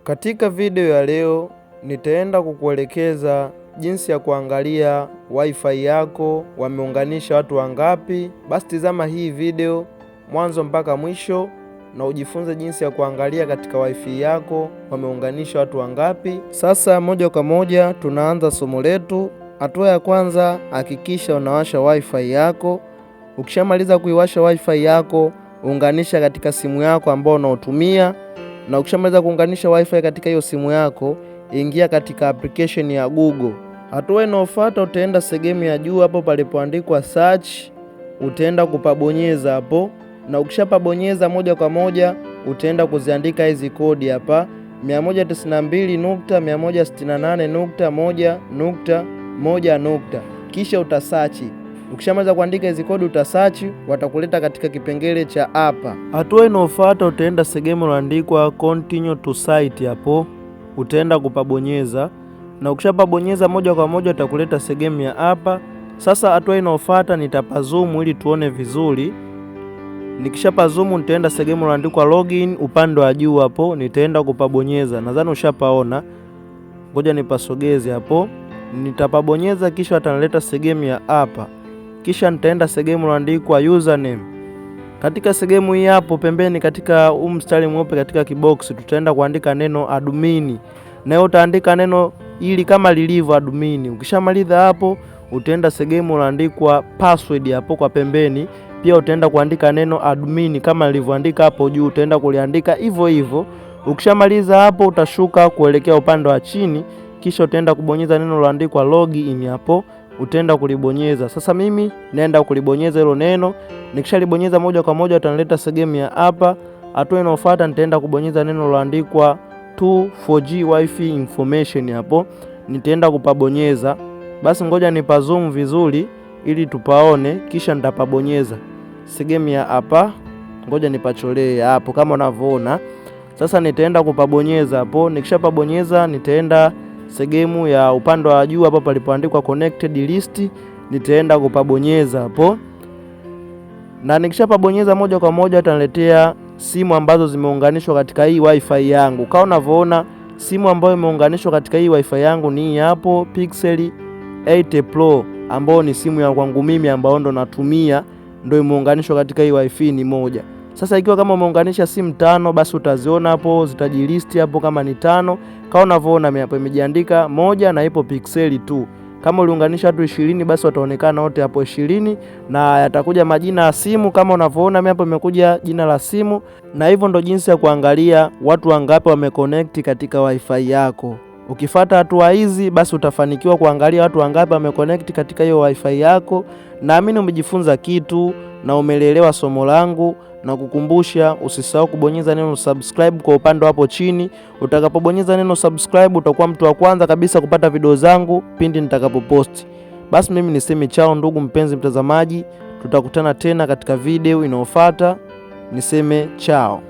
Katika video ya leo nitaenda kukuelekeza jinsi ya kuangalia wifi yako wameunganisha watu wangapi. Basi tazama hii video mwanzo mpaka mwisho na ujifunze jinsi ya kuangalia katika wifi yako wameunganisha watu wangapi. Sasa moja kwa moja tunaanza somo letu. Hatua ya kwanza, hakikisha unawasha wifi yako. Ukishamaliza kuiwasha wifi yako, unganisha katika simu yako ambayo unaotumia. Na ukishamaliza kuunganisha wifi katika hiyo simu yako, ingia katika application ya Google. Hatua inayofuata, utaenda sehemu ya juu hapo palipoandikwa search, utaenda kupabonyeza hapo, na ukishapabonyeza moja kwa moja utaenda kuziandika hizi kodi hapa 192.168.1.1. Kisha utasearch. Ukishamaliza kuandika hizi kodi utasearch, watakuleta katika kipengele cha hapa. Hatua inayofuata, utaenda sehemu iliyoandikwa continue to site hapo, utaenda kupabonyeza, na ukishapabonyeza moja kwa moja utakuleta sehemu ya hapa. Sasa hatua inayofuata nitapazoom ili tuone vizuri. Nikishapazoom nitaenda sehemu iliyoandikwa login upande wa juu hapo, nitaenda kupabonyeza. Nadhani ushapaona. Ngoja nipasogeze hapo. Nitapabonyeza kisha atanileta sehemu ya hapa. Kisha nitaenda sehemu iliyoandikwa username. Katika sehemu hii hapo pembeni katika mstari mweupe katika kibox tutaenda kuandika neno admin. Na utaandika neno ili kama lilivyo admin. Ukishamaliza hapo utaenda sehemu iliyoandikwa password hapo kwa pembeni. Pia utaenda kuandika neno admin kama lilivyoandika hapo juu, utaenda kuliandika hivyo hivyo. Ukishamaliza hapo utashuka kuelekea upande wa chini, kisha utaenda kubonyeza neno lililoandikwa login hapo, utaenda kulibonyeza. Sasa mimi naenda kulibonyeza hilo neno. Nikishalibonyeza moja kwa moja utanileta sehemu ya hapa. Hatua inayofuata nitaenda kubonyeza neno lililoandikwa 4G wifi information hapo, nitaenda kupabonyeza. Basi ngoja nipazoom vizuri ili tupaone, kisha nitapabonyeza sehemu ya hapa. Ngoja nipacholee hapo kama unavyoona. Sasa nitaenda kupabonyeza hapo. Nikishapabonyeza nitaenda sehemu ya upande wa juu hapo palipoandikwa connected list, nitaenda kupabonyeza hapo. Na nikishapabonyeza moja kwa moja ataniletea simu ambazo zimeunganishwa katika hii wifi yangu. Kama unavyoona simu ambayo imeunganishwa katika hii wifi yangu ni hapo Pixel 8 Pro, ambayo ni simu ya kwangu mimi ambayo ndo natumia, ndio imeunganishwa katika hii wifi ni moja. Sasa ikiwa kama umeunganisha simu 5 basi utaziona hapo zitajilisti hapo kama ni 5. Kama unavyoona hapo imejiandika moja na ipo Pixel tu. Kama uliunganisha watu 20 basi wataonekana wote hapo 20 na yatakuja majina ya simu. Kama unavyoona hapo imekuja jina la simu, na hivyo ndo jinsi ya kuangalia watu wangapi wameconnect katika wifi yako. Ukifuata hatua hizi basi utafanikiwa kuangalia watu wangapi wameconnect katika hiyo wifi yako. Naamini umejifunza kitu na umeelewa somo langu, na kukumbusha usisahau kubonyeza neno subscribe kwa upande hapo chini. Utakapobonyeza neno subscribe utakuwa mtu wa kwanza kabisa kupata video zangu pindi nitakapoposti. Basi mimi niseme chao ndugu mpenzi mtazamaji, tutakutana tena katika video inayofuata. Niseme chao.